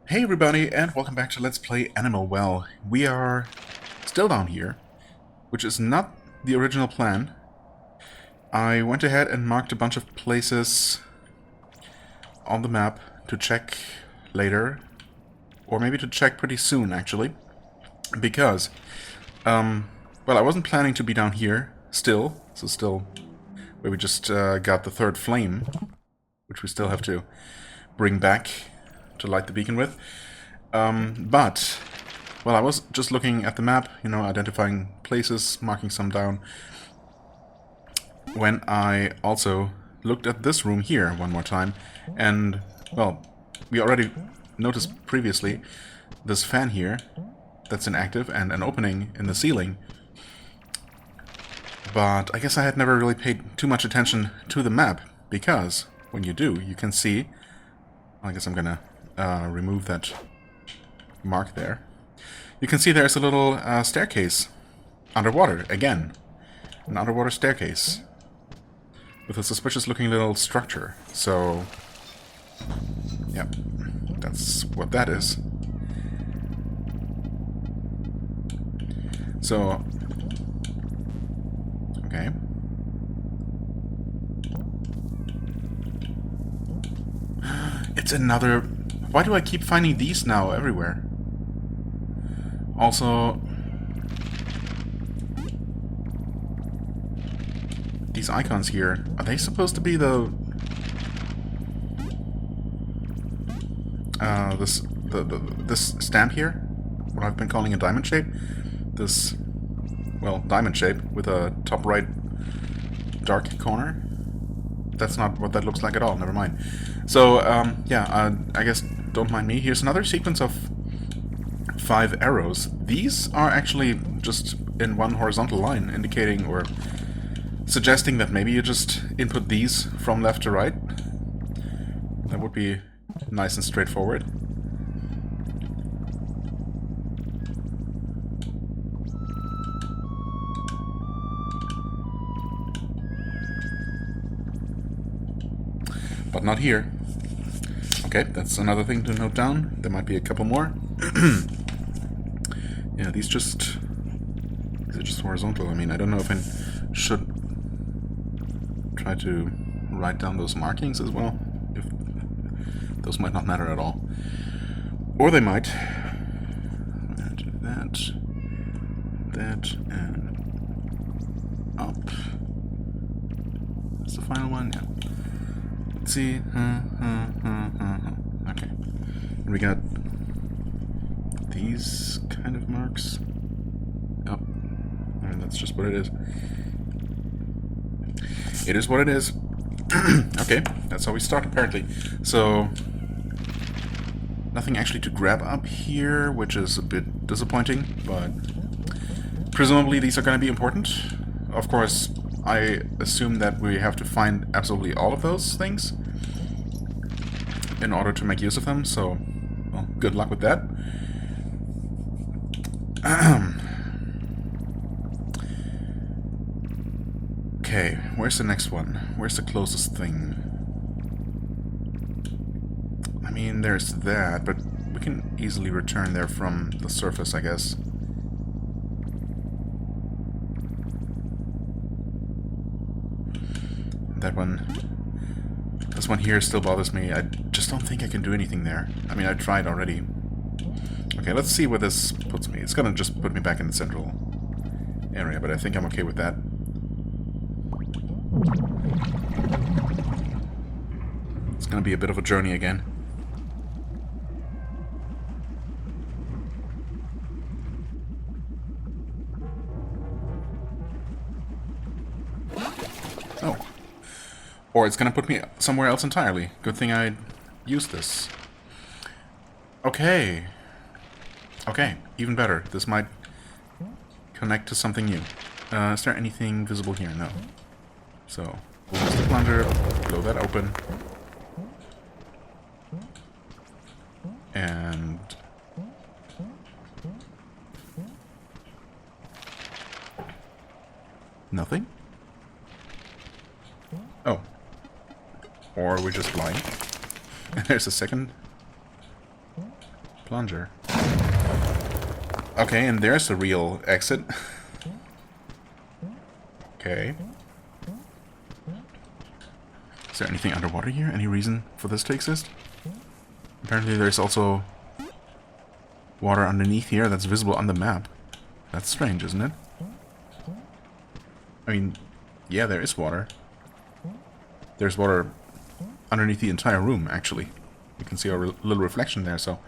Hey everybody, and welcome back to Let's Play Animal Well. We are still down here, which is not the original plan. I went ahead and marked a bunch of places on the map to check later, or maybe to check pretty soon, actually. Because, well, I wasn't planning to be down here, still, where we just got the third flame, which we still have to bring back to light the beacon with. But, well, I was just looking at the map, you know, identifying places, marking some down, when I also looked at this room here one more time, and, well, we already noticed previously this fan here that's inactive and an opening in the ceiling, but I guess I had never really paid too much attention to the map, because when you do, you can see, I guess I'm gonna remove that mark there. You can see there's a little staircase underwater, again. An underwater staircase with a suspicious looking little structure. So, yeah, that's what that is. So, okay. It's another... Why do I keep finding these now everywhere? Also, these icons here, are they supposed to be the this stamp here? What I've been calling a diamond shape? This, well, diamond shape with a top right dark corner? That's not what that looks like at all, never mind. So, yeah, I guess don't mind me. Here's another sequence of 5 arrows. These are actually just in one horizontal line, indicating or suggesting that maybe you just input these from left to right. That would be nice and straightforward. But not here. Okay, that's another thing to note down. There might be a couple more. Yeah, these are just horizontal. I mean, I don't know if I should try to write down those markings as well. If those might not matter at all. Or they might. Do that, and up. That's the final one, yeah. Let's see. Okay. And we got these kind of marks. Oh. And that's just what it is. It is what it is. Okay, that's how we start apparently. So, nothing actually to grab up here, which is a bit disappointing, but presumably these are going to be important. Of course, I assume that we have to find absolutely all of those things in order to make use of them, so, well, good luck with that. Okay, where's the next one? Where's the closest thing? I mean, there's that, but we can easily return there from the surface, I guess. That one... This one here still bothers me. I just don't think I can do anything there. I mean, I tried already. Okay, let's see where this puts me. It's gonna just put me back in the central area, but I think I'm okay with that. It's gonna be a bit of a journey again. Oh. Or it's gonna put me somewhere else entirely. Good thing I used this. Okay. Okay, even better. This might connect to something new. Is there anything visible here? No. So, we'll use the plunger, blow that open. And... nothing? Oh. Or we're just blind. And there's a second Plunger. Okay, and there's the real exit. Okay. Is there anything underwater here? Any reason for this to exist? Apparently there's also water underneath here that's visible on the map. That's strange, isn't it? I mean, yeah, there is water. There's water underneath the entire room, actually. You can see our little reflection there, so...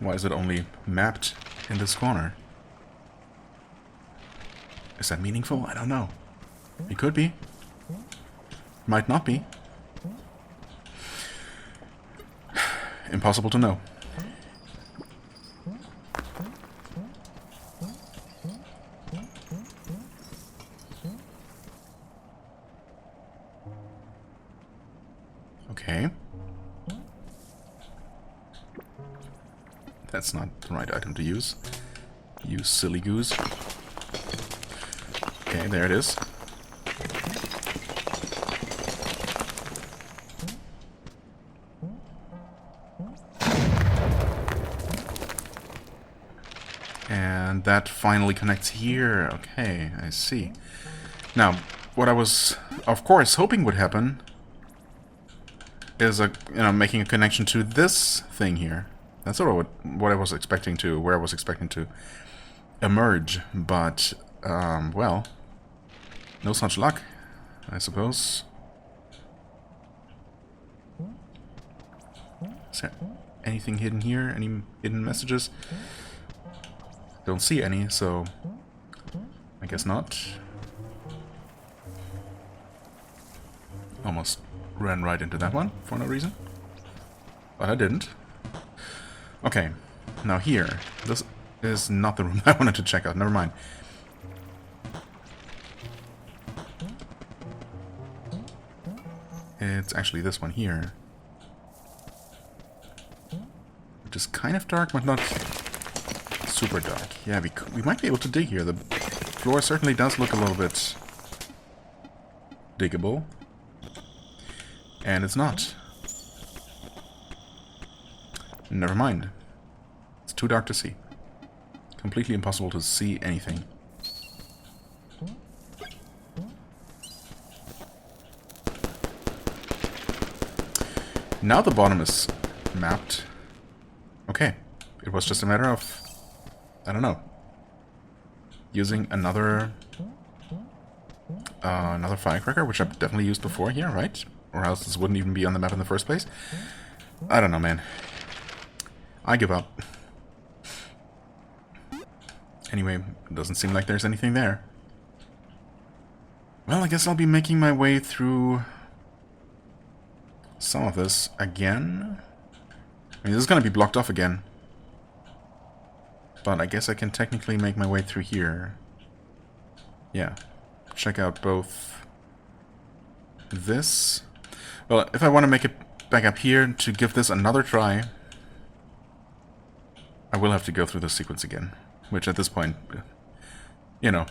Why is it only mapped in this corner? Is that meaningful? I don't know. It could be. Might not be. Impossible to know. Okay. That's not the right item to use. You silly goose. Okay, there it is. And that finally connects here. Okay, I see. Now, what I was, of course, hoping would happen is making a connection to this thing here. That's sort of what I was expecting to, where I was expecting to emerge, but well, no such luck, I suppose. Is there anything hidden here? Any hidden messages? Don't see any, so I guess not. Almost ran right into that one for no reason, but I didn't. Okay, now here, this is not the room I wanted to check out, never mind. It's actually this one here. Which is kind of dark, but not super dark. Yeah, we might be able to dig here. The floor certainly does look a little bit diggable. And it's not. Never mind. It's too dark to see. Completely impossible to see anything. Now the bottom is mapped. Okay. It was just a matter of, I don't know, using another firecracker, which I've definitely used before here, right? Or else this wouldn't even be on the map in the first place. I don't know, man. I give up. Anyway, it doesn't seem like there's anything there. Well, I guess I'll be making my way through some of this again. I mean, this is going to be blocked off again. But I guess I can technically make my way through here. Yeah. Check out both this. Well, if I want to make it back up here to give this another try, I will have to go through this sequence again. Which at this point, you know,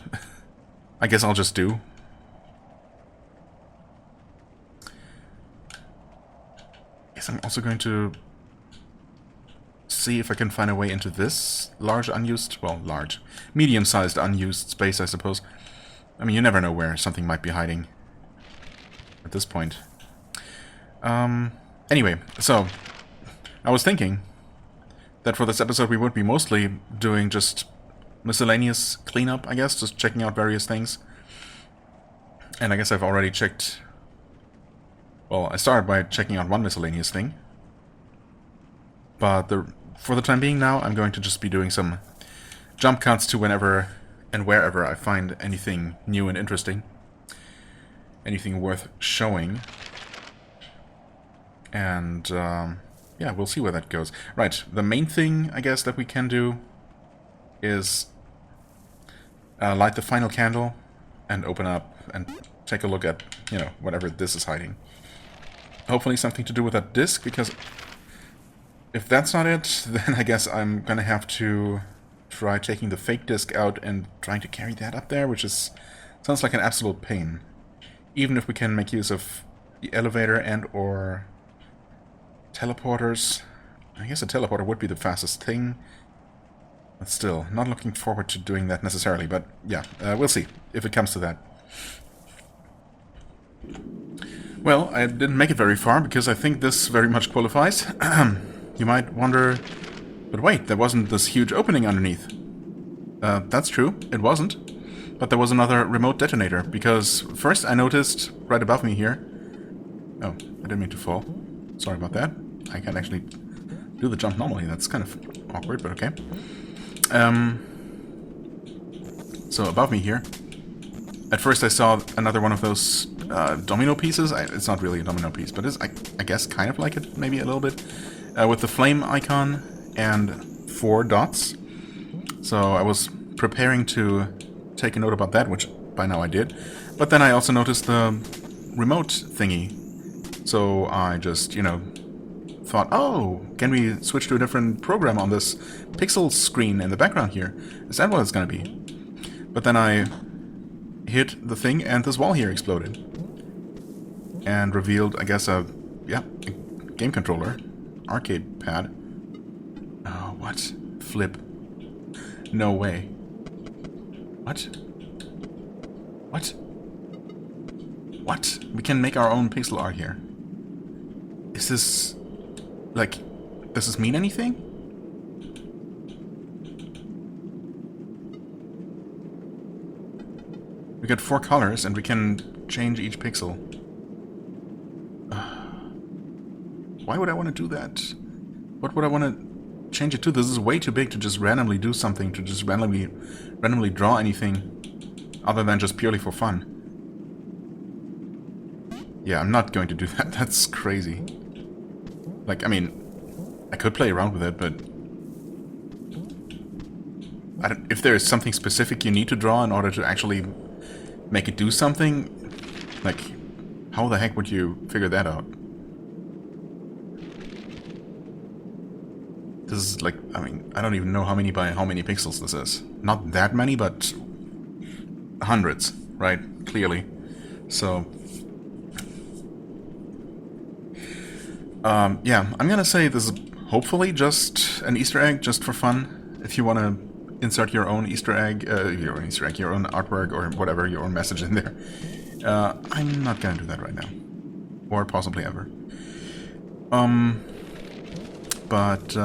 I guess I'll just do. Guess I'm also going to see if I can find a way into this large unused, well, large, medium-sized unused space, I suppose. I mean, you never know where something might be hiding at this point. Anyway, so I was thinking that for this episode we would be mostly doing just miscellaneous cleanup, I guess, just checking out various things. And I guess I've already checked... Well, I started by checking out one miscellaneous thing. But for the time being now, I'm going to just be doing some jump cuts to whenever and wherever I find anything new and interesting. Anything worth showing. And, yeah, we'll see where that goes. Right, the main thing, I guess, that we can do is light the final candle and open up and take a look at, you know, whatever this is hiding. Hopefully something to do with that disc, because if that's not it, then I guess I'm gonna have to try taking the fake disc out and trying to carry that up there, which is sounds like an absolute pain. Even if we can make use of the elevator and or teleporters, I guess a teleporter would be the fastest thing. But still, not looking forward to doing that necessarily. But yeah, we'll see if it comes to that. Well, I didn't make it very far because I think this very much qualifies. You might wonder, but wait, there wasn't this huge opening underneath. That's true, it wasn't. But there was another remote detonator, because first I noticed right above me here... Oh, I didn't mean to fall. Sorry about that. I can't actually do the jump normally, that's kind of awkward, but okay. So above me here, at first I saw another one of those domino pieces. It's not really a domino piece, but it's, I guess, kind of like it, maybe a little bit. With the flame icon and 4 dots. So I was preparing to take a note about that, which by now I did. But then I also noticed the remote thingy. So I just, you know, thought, oh, can we switch to a different program on this pixel screen in the background here? Is that what it's going to be? But then I hit the thing and this wall here exploded. And revealed, I guess, a game controller. Arcade pad. Oh, what? Flip. No way. What? What? What? We can make our own pixel art here. Is this... like... does this mean anything? We got 4 colors and we can change each pixel. Why would I want to do that? What would I want to change it to? This is way too big to just randomly do something, to just randomly draw anything other than just purely for fun. Yeah, I'm not going to do that. That's crazy. Like, I mean, I could play around with it, but if there is something specific you need to draw in order to actually make it do something, like, how the heck would you figure that out? This is like, I mean, I don't even know how many by how many pixels this is. Not that many, but hundreds, right? Clearly. So, yeah, I'm gonna say this is hopefully just an Easter egg, just for fun. If you want to insert your own Easter egg, your own artwork or whatever, your own message in there. I'm not gonna do that right now. Or possibly ever. But,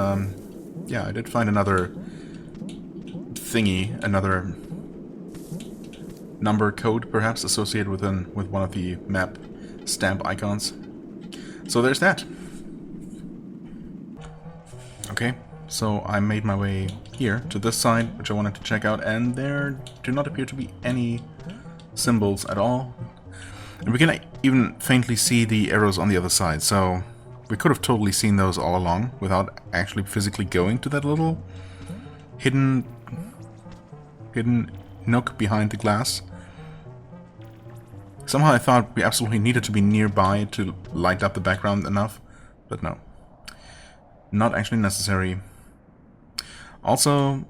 yeah, I did find another thingy, another number code, perhaps, associated with one of the map stamp icons. So there's that. Okay, so I made my way here to this side, which I wanted to check out, and there do not appear to be any symbols at all. And we can even faintly see the arrows on the other side, so we could have totally seen those all along without actually physically going to that little hidden nook behind the glass. Somehow I thought we absolutely needed to be nearby to light up the background enough, but no. Not actually necessary. Also,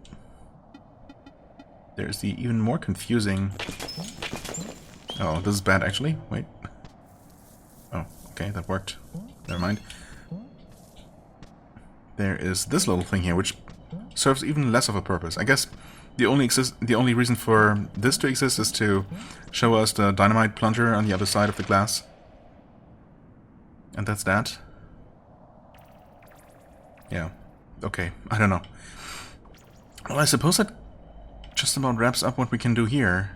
there's the even more confusing... Oh, this is bad actually. Wait. Oh, okay, that worked. Never mind. There is this little thing here, which serves even less of a purpose. I guess the only reason for this to exist is to show us the dynamite plunger on the other side of the glass. And that's that. Yeah. Okay. I don't know. Well, I suppose that just about wraps up what we can do here.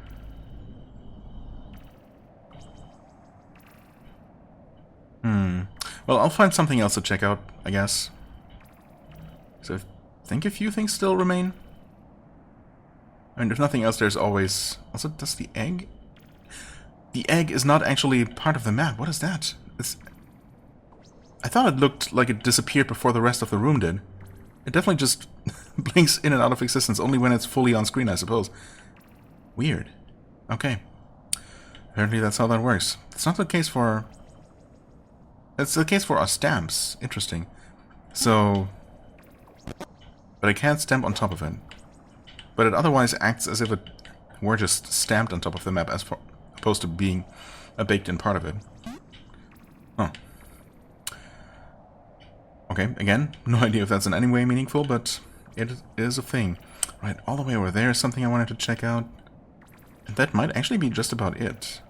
Well, I'll find something else to check out, I guess. So I think a few things still remain. I mean, if nothing else, there's always... Also, does the egg... The egg is not actually part of the map. What is that? I thought it looked like it disappeared before the rest of the room did. It definitely just blinks in and out of existence, only when it's fully on screen, I suppose. Weird. Okay. Apparently that's how that works. It's not the case for... It's the case for our stamps. Interesting. So... But I can't stamp on top of it. But it otherwise acts as if it were just stamped on top of the map, as opposed to being a baked-in part of it. Oh. Okay, again, no idea if that's in any way meaningful, but it is a thing. Right, all the way over there is something I wanted to check out. And that might actually be just about it,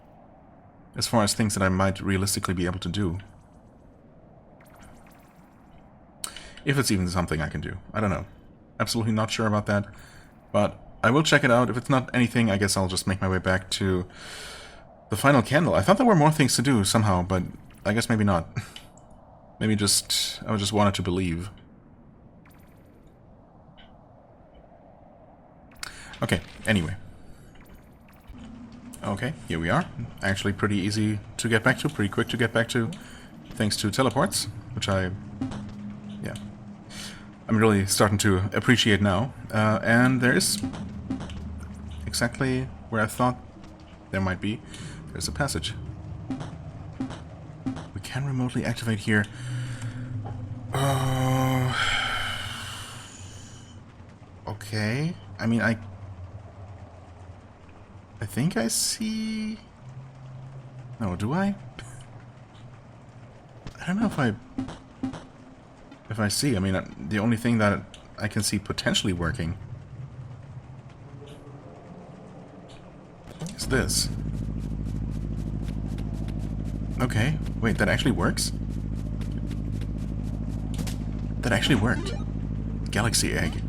as far as things that I might realistically be able to do. If it's even something I can do. I don't know. Absolutely not sure about that. But I will check it out. If it's not anything, I guess I'll just make my way back to the final candle. I thought there were more things to do somehow, but I guess maybe not. Maybe just... I just wanted to believe. Okay, anyway. Okay, here we are. Actually pretty easy to get back to, pretty quick to get back to, thanks to teleports, which I'm really starting to appreciate now. And there is exactly where I thought there might be. There's a passage. We can remotely activate here. Okay. I mean, I think I see... No, do I? I don't know if I see. I mean, the only thing that I can see potentially working is this. Okay, wait, that actually works? That actually worked. Galaxy egg.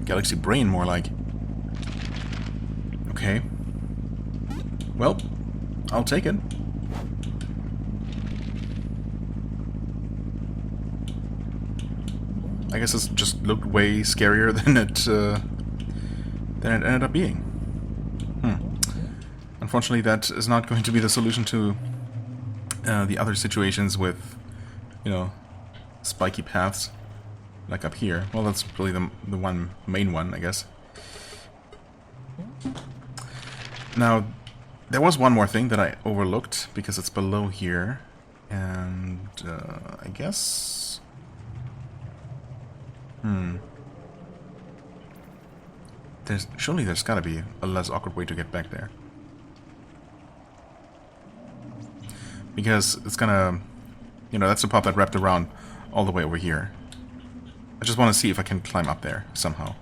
Galaxy brain, more like. Okay. Well, I'll take it. I guess it just looked way scarier than it ended up being. Unfortunately, that is not going to be the solution to the other situations with, you know, spiky paths, like up here. Well, that's really the one main one, I guess. Now, there was one more thing that I overlooked, because it's below here, and I guess... Surely there's gotta be a less awkward way to get back there. Because it's gonna... You know, that's the part that wrapped around all the way over here. I just want to see if I can climb up there somehow.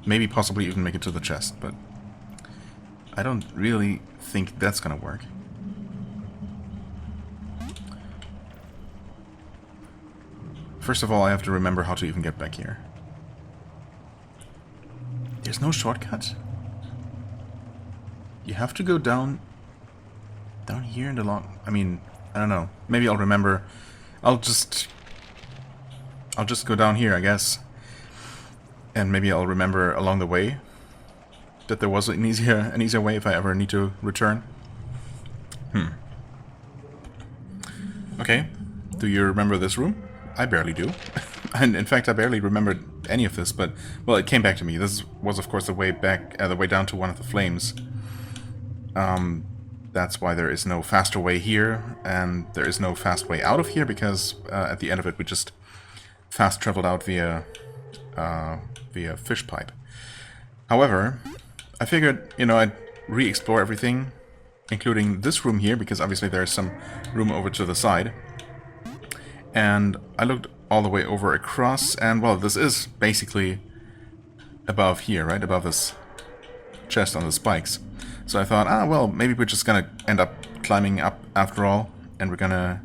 Maybe possibly even make it to the chest, but I don't really think that's gonna work. First of all, I have to remember how to even get back here. There's no shortcut? You have to go down here in the long... I mean, I don't know. Maybe I'll remember. I'll just go down here, I guess. And maybe I'll remember along the way that there was an easier way if I ever need to return. Okay. Do you remember this room? I barely do. And in fact, I barely remembered any of this, but, well, it came back to me. This was, of course, the way back, the way down to one of the flames. That's why there is no faster way here, and there is no fast way out of here, because at the end of it, we just fast traveled out via fish pipe. However, I figured, you know, I'd re-explore everything, including this room here, because obviously there's some room over to the side. And I looked all the way over across, and, well, this is basically above here, right? Above this chest on the spikes. So I thought, well, maybe we're just gonna end up climbing up after all, and we're gonna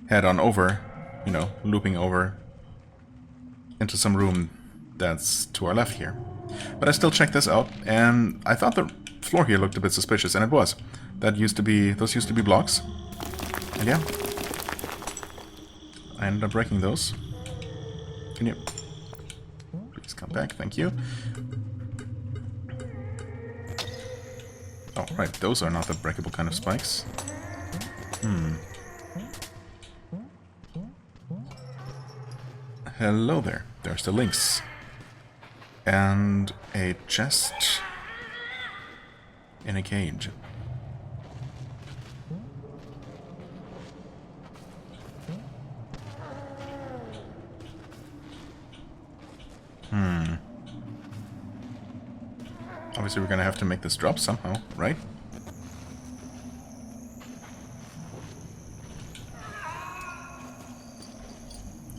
head on over, you know, looping over into some room that's to our left here. But I still checked this out, and I thought the floor here looked a bit suspicious, and it was. Those used to be blocks. And yeah, I ended up breaking those. Can you please come back? Thank you. Oh, right, those are not the breakable kind of spikes. Hello there. There's the links. And a chest in a cage. Obviously we're gonna have to make this drop somehow, right?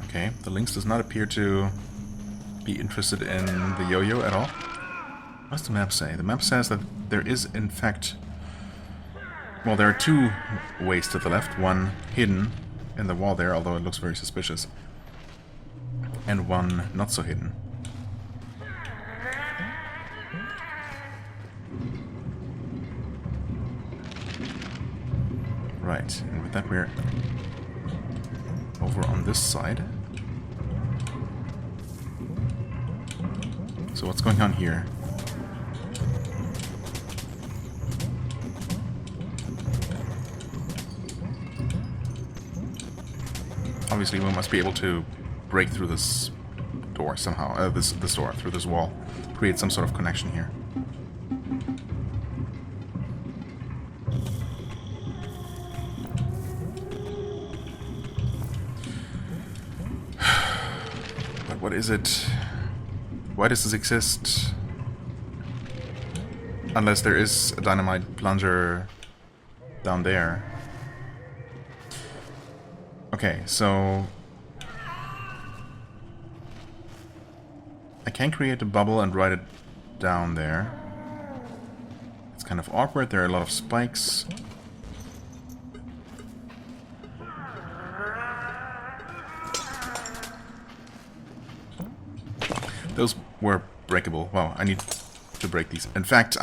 Okay, the lynx does not appear to be interested in the yo-yo at all. What's the map say? The map says that there is, in fact... Well, there are two ways to the left. One hidden in the wall there, although it looks very suspicious. And one not so hidden. Right, and with that we're over on this side. So what's going on here? Obviously we must be able to break through this door somehow, this door, through this wall. Create some sort of connection here. But what is it? Why does this exist? Unless there is a dynamite plunger down there. Okay, so... I can create a bubble and write it down there. It's kind of awkward, there are a lot of spikes. Those were breakable. Wow, I need to break these. In fact,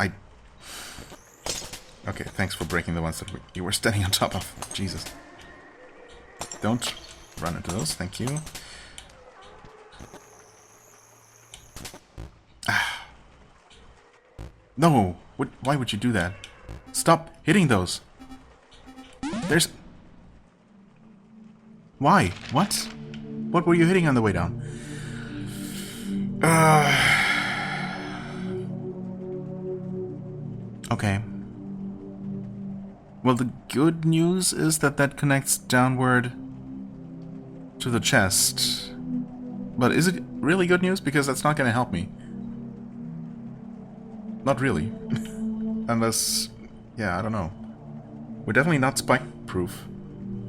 Okay, thanks for breaking the ones that you were standing on top of. Jesus. Don't run into those, thank you. Ah. No! Why would you do that? Stop hitting those! There's... Why? What? What were you hitting on the way down? Okay. Well, the good news is that that connects downward to the chest. But is it really good news? Because that's not going to help me. Not really. Unless... yeah, I don't know. We're definitely not spike-proof.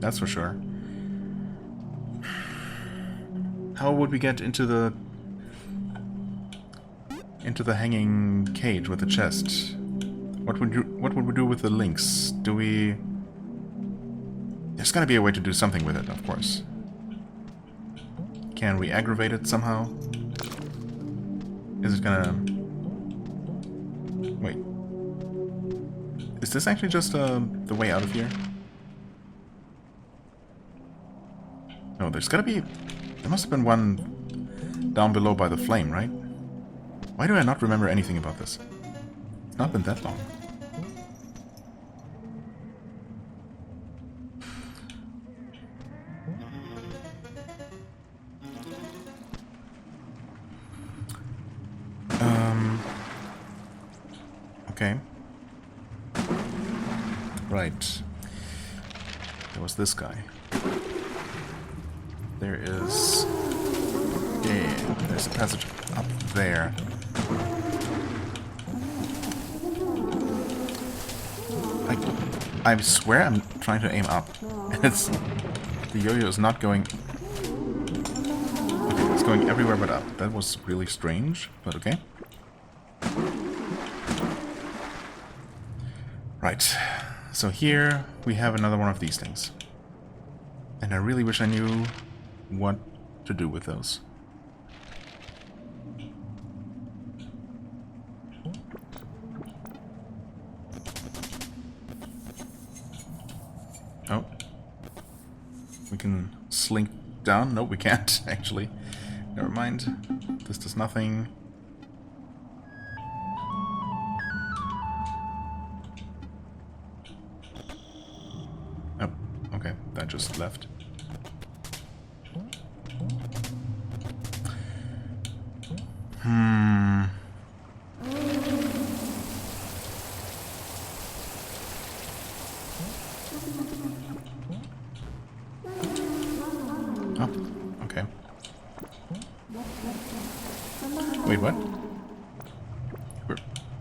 That's for sure. How would we get into the hanging cage with the chest? What would we do with the lynx? Do we... There's gotta be a way to do something with it, of course. Can we aggravate it somehow? Is it gonna... Wait. Is this actually just the way out of here? No, there's gotta be... There must have been one down below by the flame, right? Why do I not remember anything about this? It's not been that long. Okay. Right. There was this guy. There is... Yeah, there's a passage up there. I swear I'm trying to aim up. And it's... The yo-yo is not going... Okay, it's going everywhere but up. That was really strange, but okay. Right. So here we have another one of these things. And I really wish I knew what to do with those. Oh. We can slink down? No, we can't, actually. Never mind. This does nothing. Oh, okay. That just left. Oh, okay. Wait, what?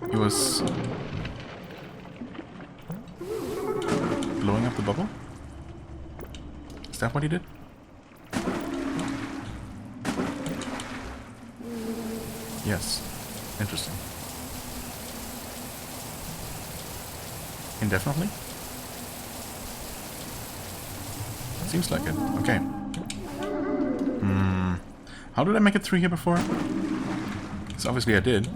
He was blowing up the bubble? Is that what he did? Yes. Interesting. Indefinitely? Seems like it. Okay. How did I make it through here before? Because obviously I did.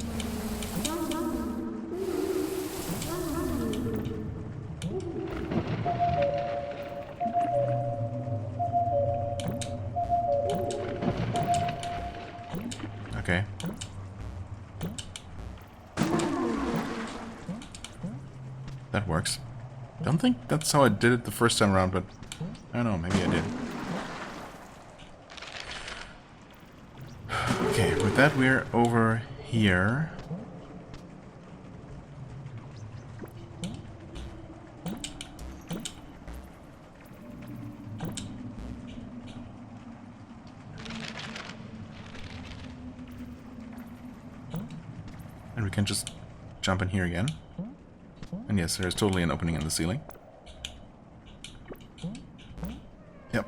Okay. That works. Don't think that's how I did it the first time around, but I don't know, maybe I did. Okay, with that we're over here. And we can just jump in here again. And yes, there's totally an opening in the ceiling. Yep.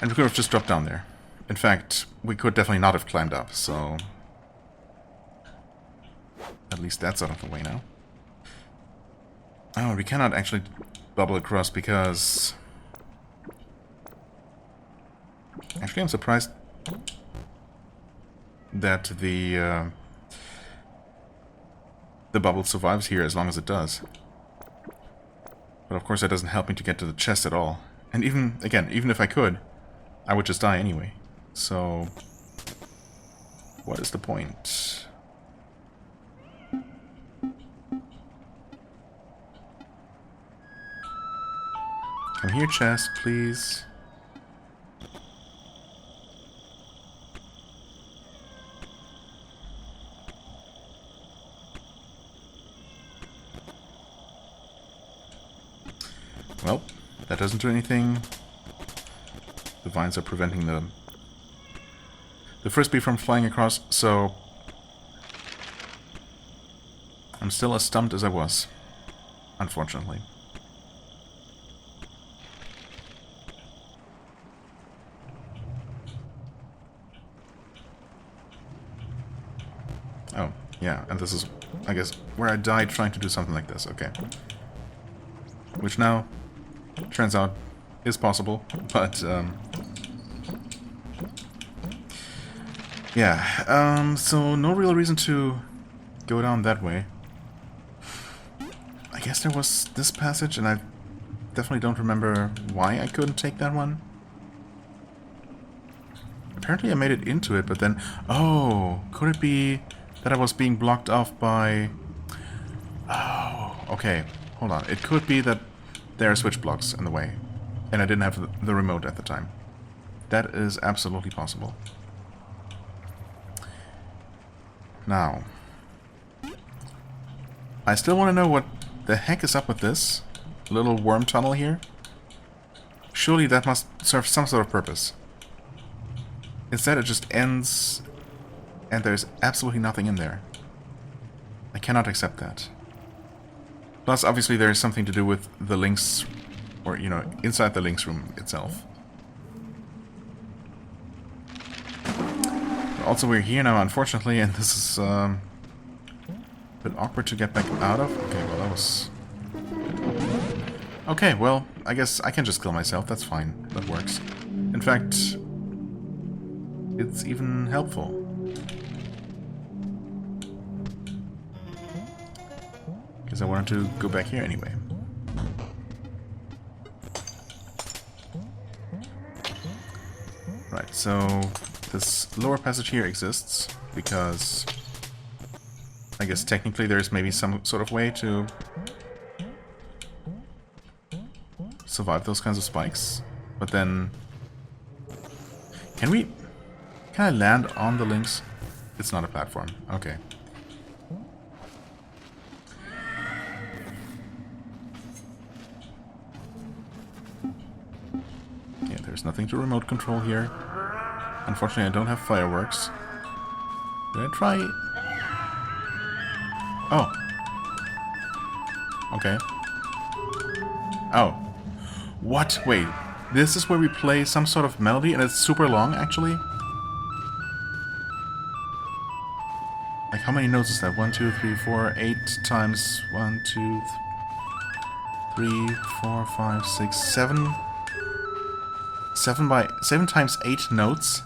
And we could have just dropped down there. In fact, we could definitely not have climbed up, so... At least that's out of the way now. Oh, we cannot actually bubble across because... Actually, I'm surprised that the bubble survives here as long as it does. But of course that doesn't help me to get to the chest at all. And even, again, even if I could, I would just die anyway. So, what is the point? Come here, chest, please. Well, that doesn't do anything. The vines are preventing the frisbee from flying across, so I'm still as stumped as I was, unfortunately. Oh, yeah, and this is, I guess, where I died trying to do something like this. Okay. Which now turns out is possible, but yeah, so no real reason to go down that way. I guess there was this passage, and I definitely don't remember why I couldn't take that one. Apparently I made it into it, but then... Oh, could it be that I was being blocked off by... Oh, okay, hold on. It could be that there are switch blocks in the way, and I didn't have the remote at the time. That is absolutely possible. Now, I still want to know what the heck is up with this little worm tunnel here. Surely that must serve some sort of purpose. Instead it just ends and there's absolutely nothing in there. I cannot accept that. Plus, obviously there is something to do with the links, or, you know, inside the links room itself. Also, we're here now, unfortunately, and this is a bit awkward to get back out of. Okay, well, that was... Okay, well, I guess I can just kill myself. That's fine. That works. In fact, it's even helpful. Because I wanted to go back here anyway. Right, so... this lower passage here exists because I guess technically there's maybe some sort of way to survive those kinds of spikes. But then, can I land on the links? It's not a platform. Okay. Yeah, there's nothing to remote control here. Unfortunately, I don't have fireworks. Did I try? Oh. Okay. Oh. What? Wait. This is where we play some sort of melody, and it's super long, actually? Like, how many nodes is that? 1, 2, 3, 4, 8 times 1, 2, 3, 4, 5, 6, 7. 7 times 8 nodes?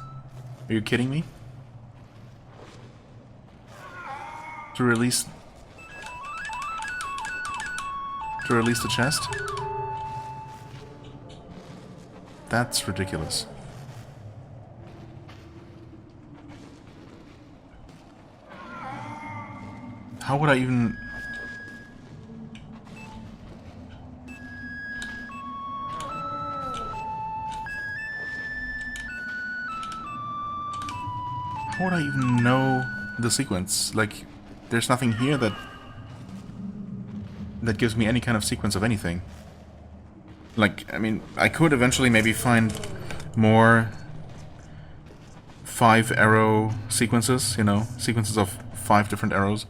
Are you kidding me? To release the chest? That's ridiculous. How would I even... How would I even know the sequence? Like, there's nothing here that gives me any kind of sequence of anything. Like, I mean, I could eventually maybe find more 5-arrow sequences, you know, sequences of 5 different arrows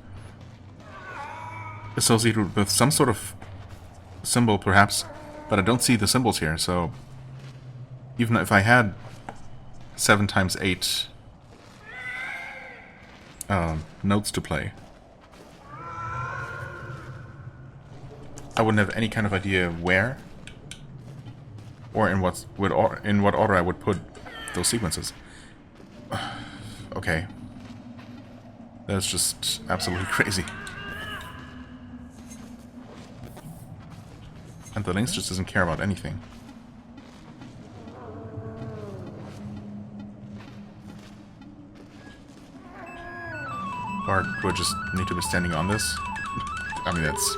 associated with some sort of symbol, perhaps, but I don't see the symbols here, so even if I had 7 times 8 notes to play, I wouldn't have any kind of idea where or in what order I would put those sequences. Okay, that's just absolutely crazy. And the Lynx just doesn't care about anything. Or do I just need to be standing on this? I mean, that's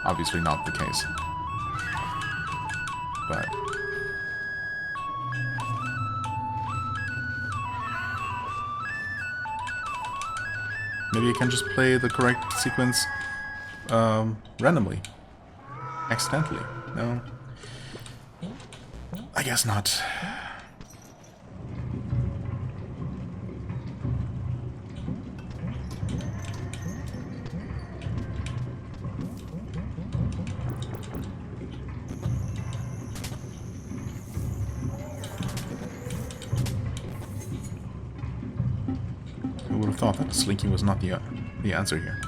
obviously not the case. But... maybe I can just play the correct sequence randomly. Accidentally. No. I guess not. Who would have thought that slinking was not the answer here?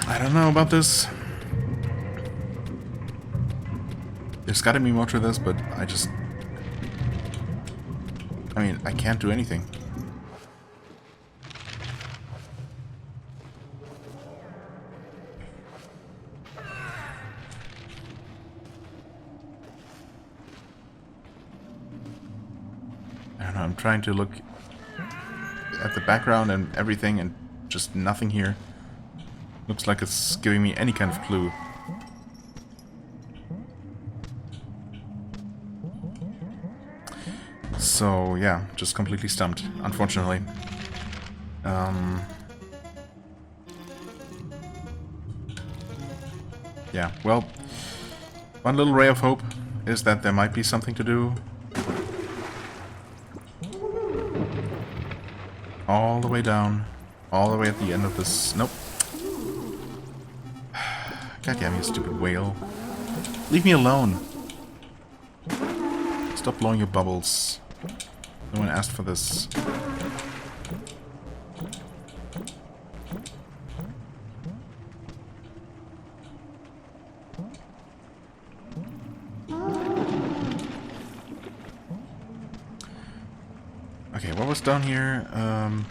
I don't know about this. There's gotta be more to this, but I mean, I can't do anything. I don't know, I'm trying to look at the background and everything, and just nothing here. Looks like it's giving me any kind of clue. So, yeah, just completely stumped, unfortunately. Yeah, well, one little ray of hope is that there might be something to do. All the way down, all the way at the end of this... Nope. God damn you, stupid whale. Leave me alone. Stop blowing your bubbles. No one asked for this. Okay, what was down here?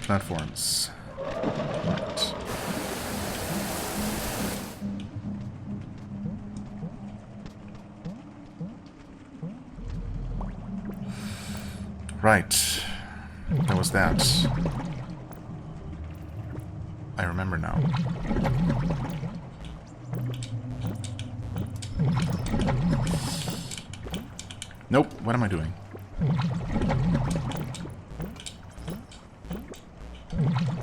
Platforms. Right. Right. That was that. I remember now. Nope, what am I doing?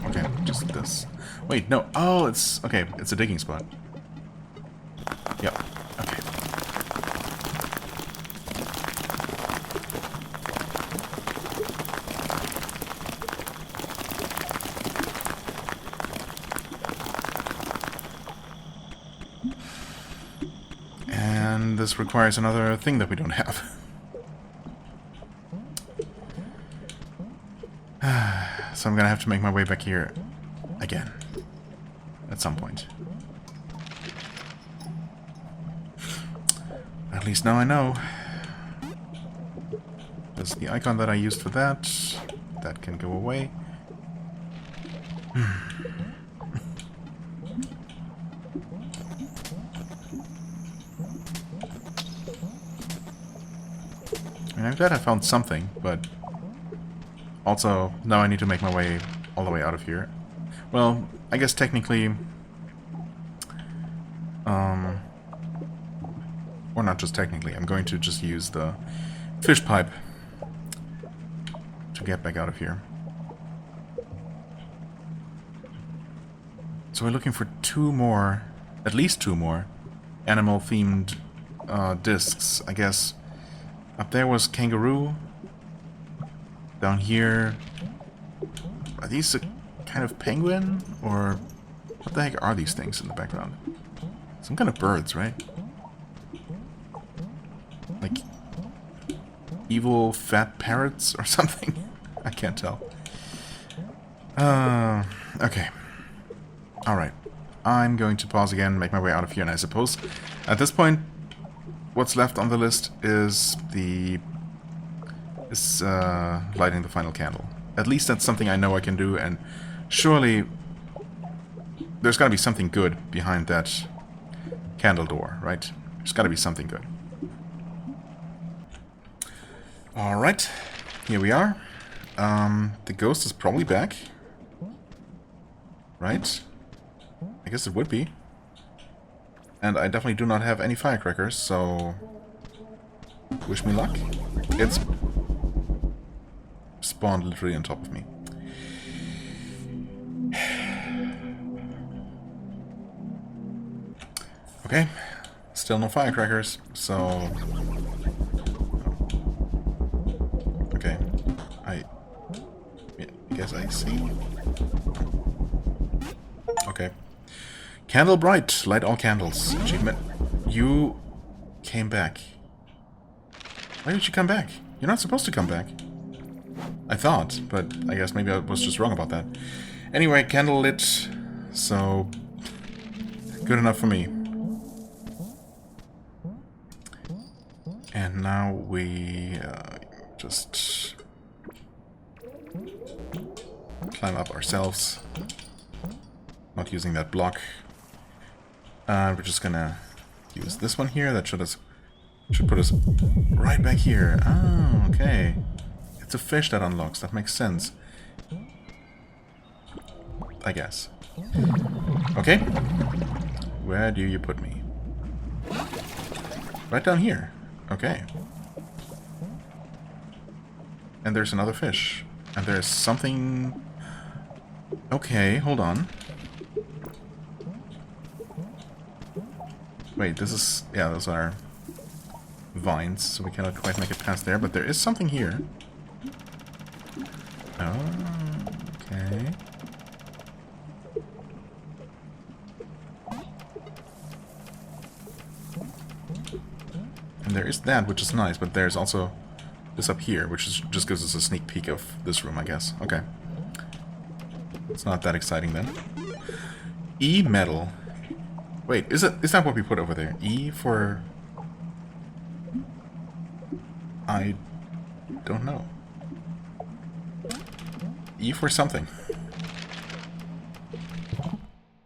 Okay, just this. Wait, no. Oh, it's... okay, it's a digging spot. Yep. Okay. then this requires another thing that we don't have. So I'm gonna have to make my way back here again at some point. At least now I know. There's the icon that I used for that. That can go away. I'm glad I found something, but also now I need to make my way all the way out of here. Well, I guess technically, or not just technically, I'm going to just use the fish pipe to get back out of here. So we're looking for two more, at least two more, animal-themed discs, I guess. Up there was kangaroo. Down here... Are these a kind of penguin? Or what the heck are these things in the background? Some kind of birds, right? Like evil fat parrots or something? I can't tell. Okay. Alright. I'm going to pause again, make my way out of here, and I suppose at this point what's left on the list is lighting the final candle. At least that's something I know I can do, and surely there's got to be something good behind that candle door, right? There's got to be something good. Alright, here we are. The ghost is probably back. Right? I guess it would be. And I definitely do not have any firecrackers, so... wish me luck. It's spawned literally on top of me. Okay, still no firecrackers, so... Okay, I guess I see. Okay. Candle bright, light all candles. Achievement. You came back. Why did you come back? You're not supposed to come back. I thought, but I guess maybe I was just wrong about that. Anyway, candle lit, so good enough for me. And now we just climb up ourselves. Not using that block. We're just gonna use this one here. That should put us right back here. Oh, okay. It's a fish that unlocks. That makes sense. I guess. Okay. Where do you put me? Right down here. Okay. And there's another fish. And there's something... Okay, hold on. Wait, this is... Yeah, those are vines, so we cannot quite make it past there, but there is something here. Oh, okay. And there is that, which is nice, but there's also this up here, which is, just gives us a sneak peek of this room, I guess. Okay. It's not that exciting then. E metal. Wait, is that what we put over there? E for... I don't know. E for something.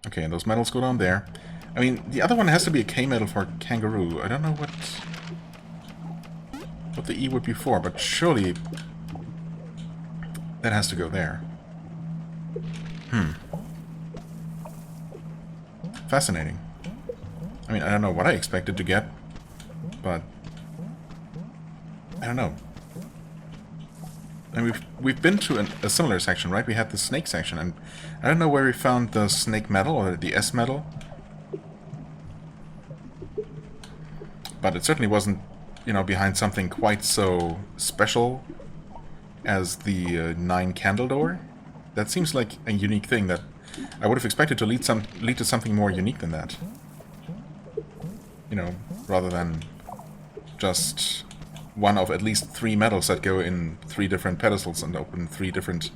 Okay, and those metals go down there. I mean, the other one has to be a K metal for kangaroo. I don't know what the E would be for, but surely that has to go there. Fascinating. I mean, I don't know what I expected to get, but I don't know. And we've been to a similar section, right? We had the snake section, and I don't know where we found the snake metal or the S metal, but it certainly wasn't, you know, behind something quite so special as the 9 candle door. That seems like a unique thing that I would have expected to lead to something more unique than that. You know, rather than just one of at least 3 metals that go in 3 different pedestals and open 3 different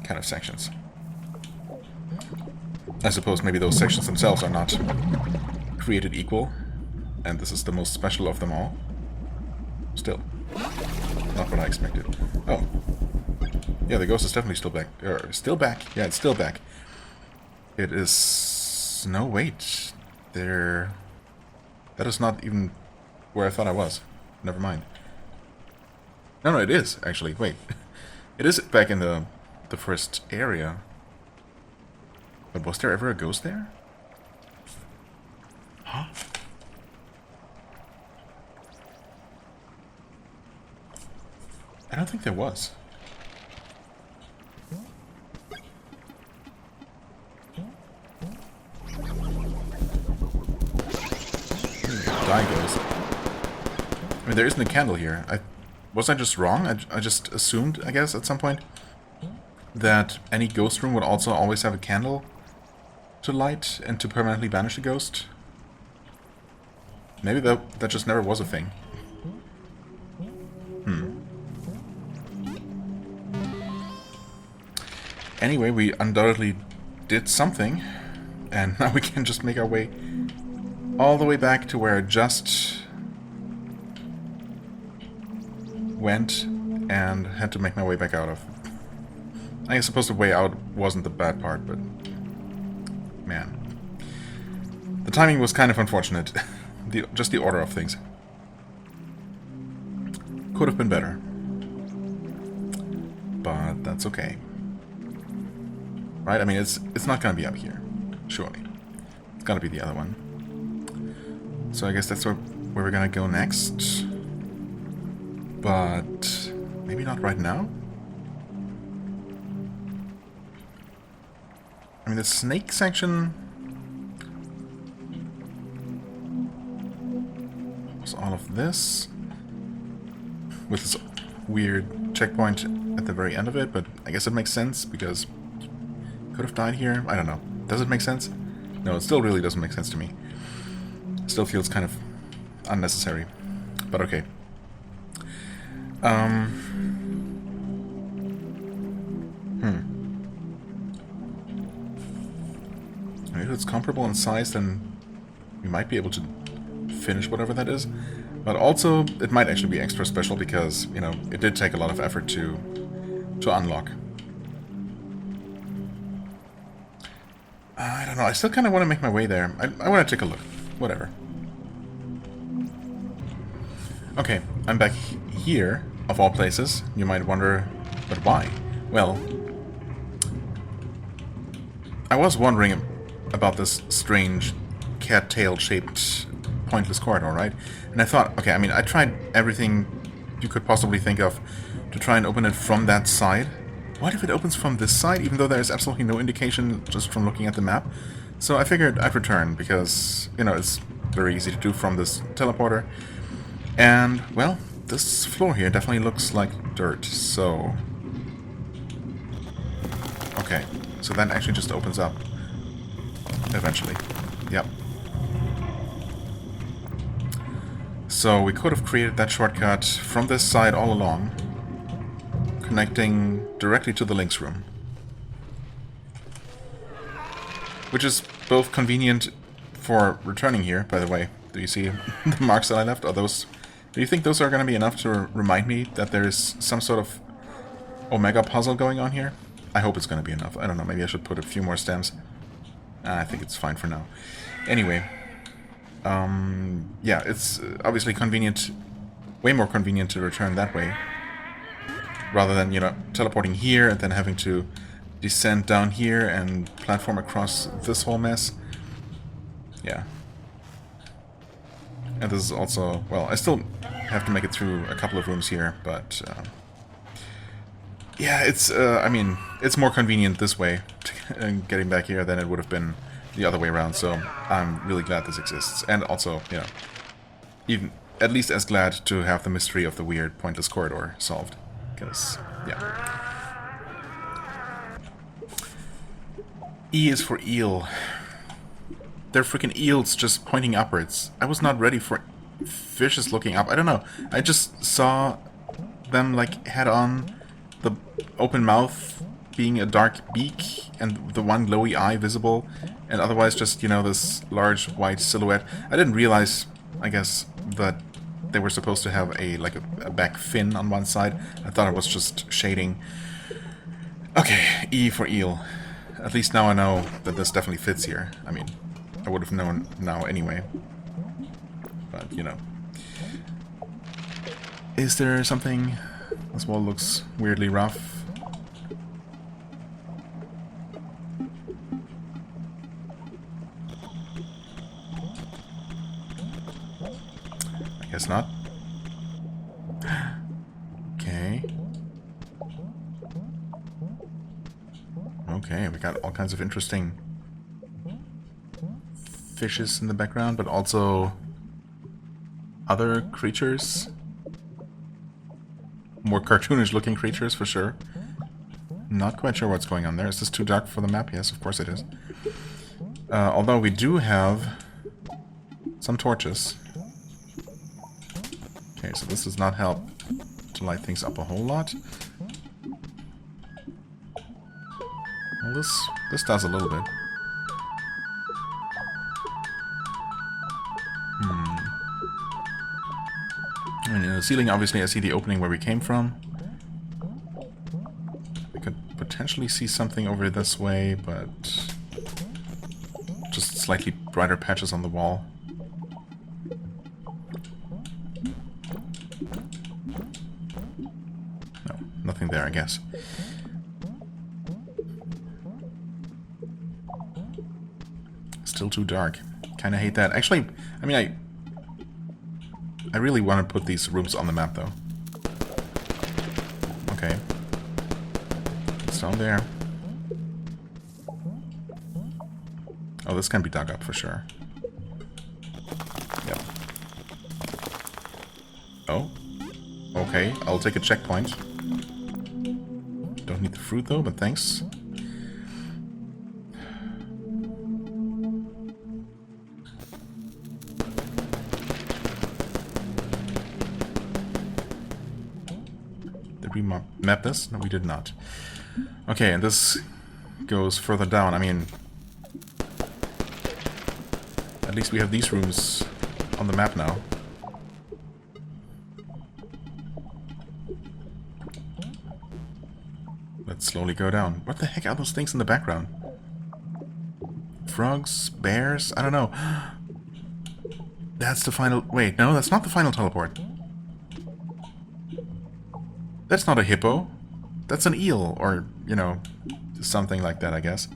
kind of sections. I suppose maybe those sections themselves are not created equal, and this is the most special of them all. Still, not what I expected. Oh. Yeah, the ghost is definitely still back. Still back? Yeah, it's still back. It is... No, wait. There... That is not even where I thought I was. Never mind. No, it is, actually. Wait. It is back in the first area. But was there ever a ghost there? Huh? I don't think there was. Die ghost. I mean, there isn't a candle here. Was I just wrong? I just assumed, I guess, at some point, that any ghost room would also always have a candle to light and to permanently banish a ghost. Maybe that just never was a thing. Anyway, we undoubtedly did something, and now we can just make our way all the way back to where I just went and had to make my way back out of. I suppose the way out wasn't the bad part, but man. The timing was kind of unfortunate. Just the order of things. Could have been better. But that's okay. Right? I mean, it's not gonna be up here. Surely. It's gotta be the other one. So I guess that's where we're gonna go next. But maybe not right now? I mean, the snake section was all of this, with this weird checkpoint at the very end of it, but I guess it makes sense, because could have died here? I don't know. Does it make sense? No, it still really doesn't make sense to me. It still feels kind of unnecessary, but okay. If it's comparable in size, then we might be able to finish whatever that is. But also, it might actually be extra special because, you know, it did take a lot of effort to unlock. I don't know, I still kind of want to make my way there. I want to take a look. Whatever. Okay, I'm back here, of all places. You might wonder, but why? Well, I was wondering about this strange cattail-shaped pointless corridor, right? And I thought, okay, I mean, I tried everything you could possibly think of to try and open it from that side. What if it opens from this side, even though there is absolutely no indication just from looking at the map? So I figured I'd return, because, you know, it's very easy to do from this teleporter. And, well, this floor here definitely looks like dirt, so... Okay, so that actually just opens up. Eventually. Yep. So we could have created that shortcut from this side all along, connecting directly to the links room. Which is both convenient for returning here, by the way. Do you see the marks that I left? Are those... Do you think those are going to be enough to remind me that there is some sort of Omega puzzle going on here? I hope it's going to be enough. I don't know, maybe I should put a few more stems. I think it's fine for now. Anyway, yeah, it's obviously convenient, way more convenient to return that way, rather than, you know, teleporting here and then having to descend down here and platform across this whole mess. Yeah. And this is also, well, I still have to make it through a couple of rooms here, but, yeah, it's, I mean, it's more convenient this way, getting back here, than it would have been the other way around, so I'm really glad this exists. And also, you know, even at least as glad to have the mystery of the weird pointless corridor solved, because, yeah. E is for eel. They're freaking eels just pointing upwards. I was not ready for fishes looking up. I don't know. I just saw them like head on, the open mouth being a dark beak and the one glowy eye visible, and otherwise just, you know, this large white silhouette. I didn't realize, I guess, that they were supposed to have a back fin on one side. I thought it was just shading. Okay, E for eel. At least now I know that this definitely fits here. I mean, I would have known now anyway. But, you know. Is there something? This wall looks weirdly rough. I guess not. Okay. Okay, we got all kinds of interesting fishes in the background, but also other creatures. More cartoonish looking creatures for sure. Not quite sure what's going on there. Is this too dark for the map? Yes, of course it is. Although we do have some torches. Okay, so this does not help to light things up a whole lot. Well, this does a little bit. And in the ceiling, obviously, I see the opening where we came from. I could potentially see something over this way, but just slightly brighter patches on the wall. No, nothing there, I guess. Still too dark. Kind of hate that. Actually, I mean, I really want to put these rooms on the map, though. Okay. It's down there. Oh, this can be dug up for sure. Yep. Oh. Okay, I'll take a checkpoint. Don't need the fruit, though, but thanks. Did we map this? No, we did not. Okay, and this goes further down. I mean, at least we have these rooms on the map now. Let's slowly go down. What the heck are those things in the background? Frogs? Bears? I don't know. That's the final... Wait, no, that's not the final teleport. That's not a hippo. That's an eel, or, you know, something like that, I guess.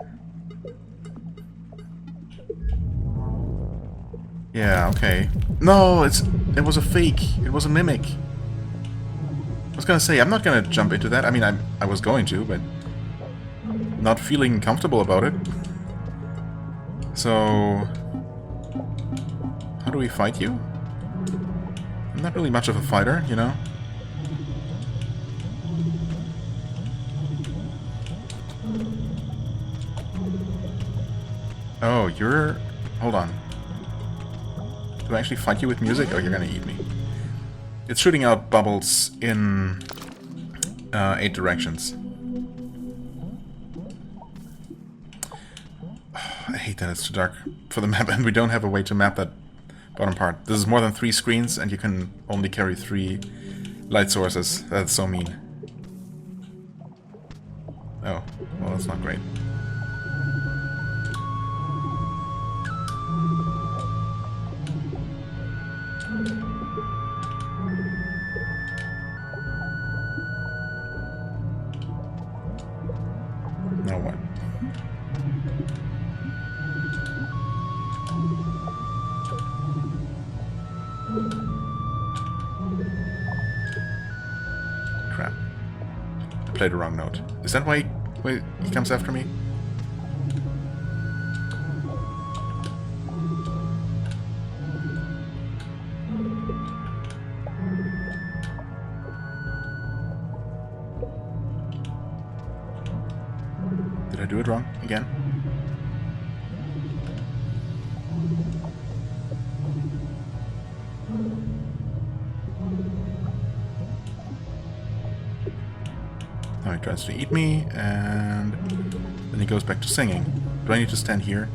Yeah, okay. No, it was a fake. It was a mimic. I was gonna say, I'm not gonna jump into that. I mean, I was going to, but not feeling comfortable about it. So, how do we fight you? I'm not really much of a fighter, you know? Oh, you're... Hold on. Do I actually fight you with music? Oh, you're gonna eat me. It's shooting out bubbles in 8 directions. I hate that it's too dark for the map, and we don't have a way to map that bottom part. This is more than 3 screens, and you can only carry 3 light sources. That's so mean. Oh, well, that's not great. Now what? Crap. I played the wrong note. Is that why he comes after me? Did I do it wrong again? tries to eat me, and then he goes back to singing. Do I need to stand here?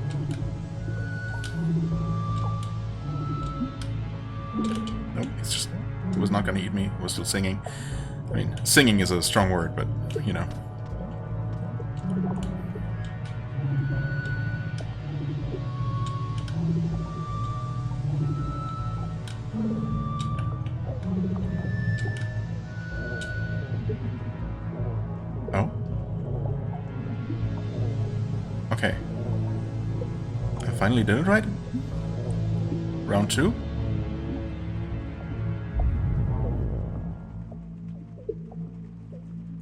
Nope, he was not gonna eat me, he was still singing. I mean, singing is a strong word, but, you know. Oh? Okay. I finally did it right? Round 2?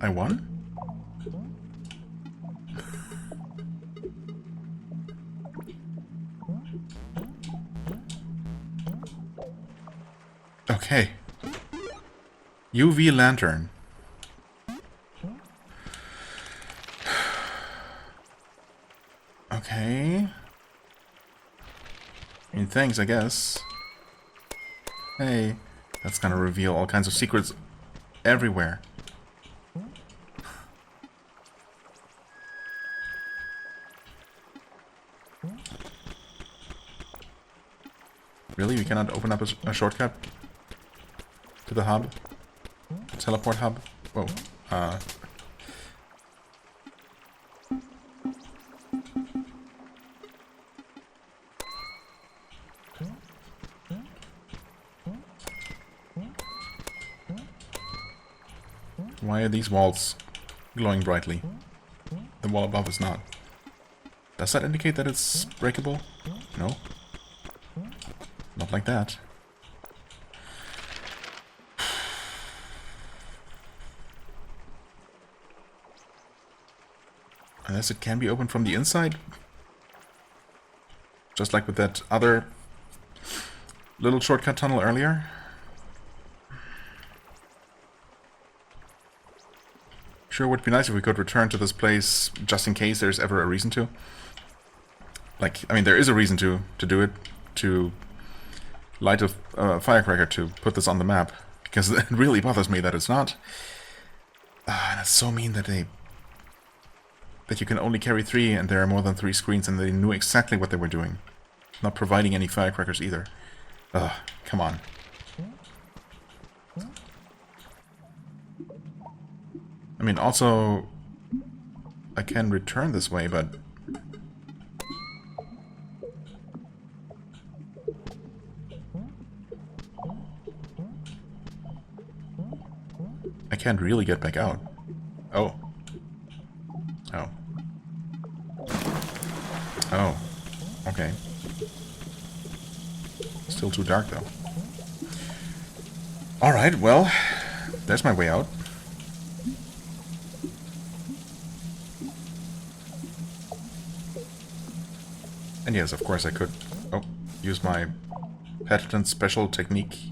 I won? Okay. UV lantern. Okay. I mean, thanks, I guess. Hey, that's gonna reveal all kinds of secrets everywhere. Really? We cannot open up a shortcut to the hub? Teleport hub? Whoa. Why are these walls glowing brightly? The wall above is not. Does that indicate that it's breakable? No. Not like that. Unless it can be opened from the inside? Just like with that other little shortcut tunnel earlier? Sure would be nice if we could return to this place just in case there's ever a reason to. Like, I mean, there is a reason to do it, to light a firecracker to put this on the map, because it really bothers me that it's not. And it's so mean that you can only carry 3 and there are more than 3 screens and they knew exactly what they were doing. Not providing any firecrackers either. Ugh, come on. I mean, also, I can return this way, but I can't really get back out. Oh. Oh. Oh. Okay. Still too dark, though. Alright, well, there's my way out. And yes, of course I could use my patented special technique.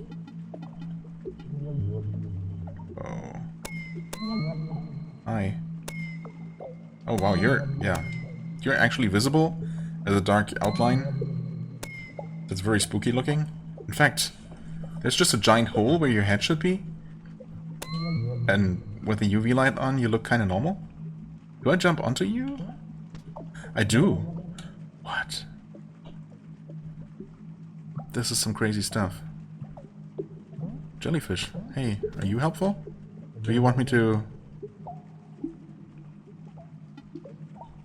Oh. Hi. Oh wow, you're actually visible as a dark outline. That's very spooky looking. In fact, there's just a giant hole where your head should be. And with the UV light on, you look kind of normal. Do I jump onto you? I do. What? This is some crazy stuff. Jellyfish. Hey, are you helpful? Do you want me to...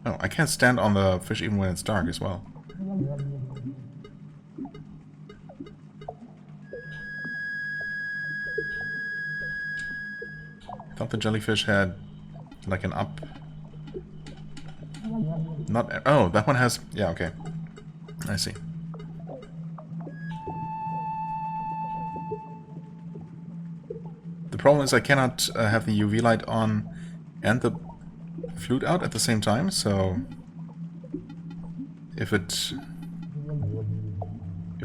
Oh, I can't stand on the fish even when it's dark as well. I thought the jellyfish had like an up... Not... Oh, that one has... Yeah, okay. I see. The problem is I cannot have the UV light on and the flute out at the same time, so... If it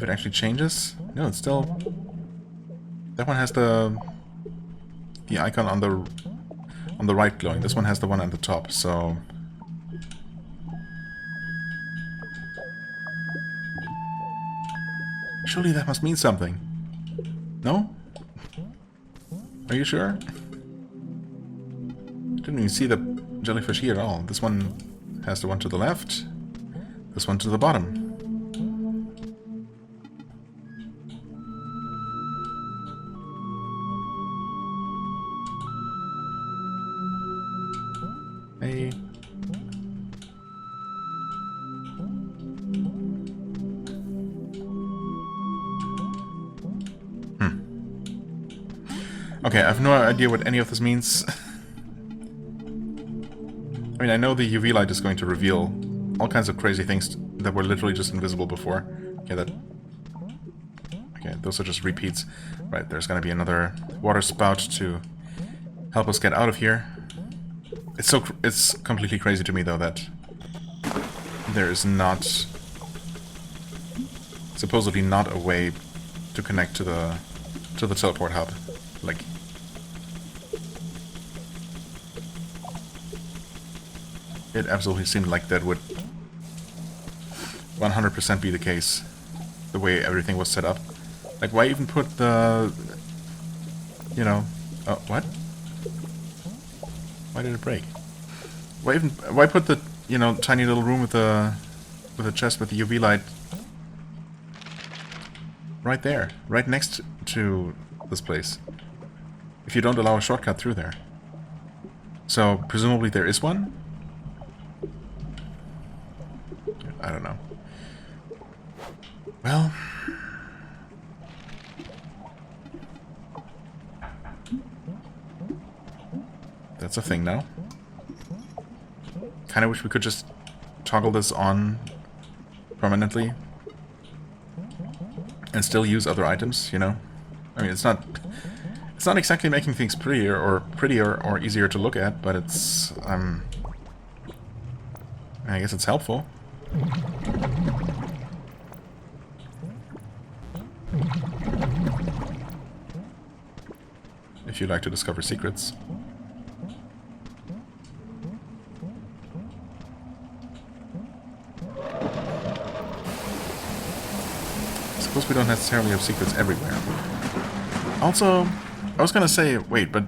actually changes... No, it's still... That one has the icon on the right glowing. This one has the one at the top, so... Surely that must mean something. No? Are you sure? Didn't even see the jellyfish here at all. This one has the one to the left. This one to the bottom. Hey. Okay, I have no idea what any of this means. I mean, I know the UV light is going to reveal all kinds of crazy things that were literally just invisible before. Okay, those are just repeats. Right, there's gonna be another water spout to help us get out of here. It's completely crazy to me, though, that there is not... supposedly not a way to connect to the teleport hub. Like... it absolutely seemed like that would 100% be the case, the way everything was set up. Like, why even put the... you know... oh, what? Why did it break? Why put the, you know, tiny little room with a chest with the UV light right there, right next to this place, if you don't allow a shortcut through there? So, presumably there is one? I don't know. Well... that's a thing now. Kinda wish we could just toggle this on permanently and still use other items, you know? I mean, it's not exactly making things prettier or easier to look at, but it's I guess it's helpful. If you like to discover secrets. I suppose we don't necessarily have secrets everywhere. Also, I was gonna say, wait, but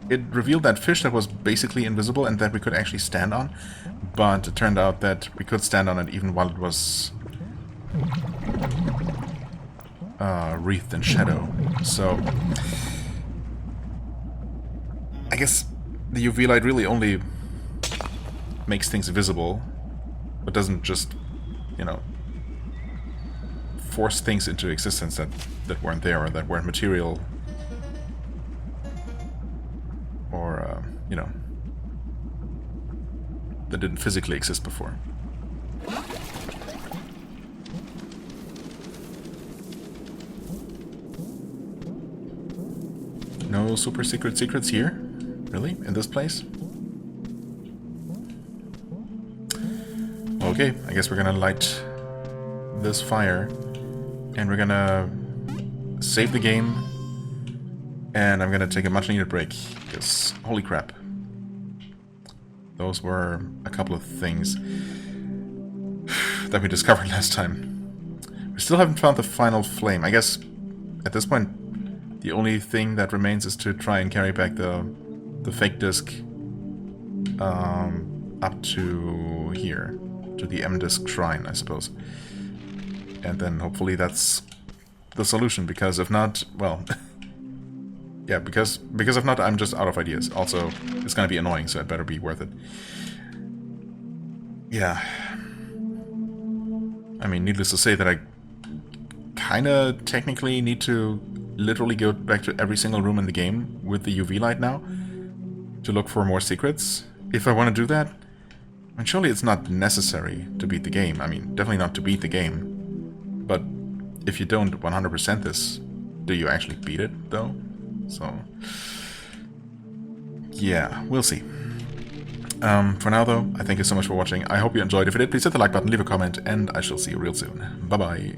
it revealed that fish that was basically invisible and that we could actually stand on, but it turned out that we could stand on it even while it was wreathed in shadow. So I guess the UV light really only makes things visible, but doesn't just, you know, force things into existence that weren't there or that weren't material, or you know, that didn't physically exist before. No super secrets here? Really? In this place? Okay, I guess we're gonna light this fire and we're gonna save the game, and I'm gonna take a much needed break, because holy crap. Those were a couple of things that we discovered last time. We still haven't found the final flame. I guess at this point the only thing that remains is to try and carry back the fake disc up to here, to the M-disc shrine, I suppose. And then hopefully that's the solution, because if not, well... yeah, because if not, I'm just out of ideas. Also, it's gonna be annoying, so it better be worth it. Yeah. I mean, needless to say that I kinda technically need to literally go back to every single room in the game with the UV light now to look for more secrets. If I want to do that, I mean, surely it's not necessary to beat the game. I mean, definitely not to beat the game. But if you don't 100% this, do you actually beat it, though? So, yeah, we'll see. For now, though, I thank you so much for watching. I hope you enjoyed. If you did, please hit the like button, leave a comment, and I shall see you real soon. Bye-bye.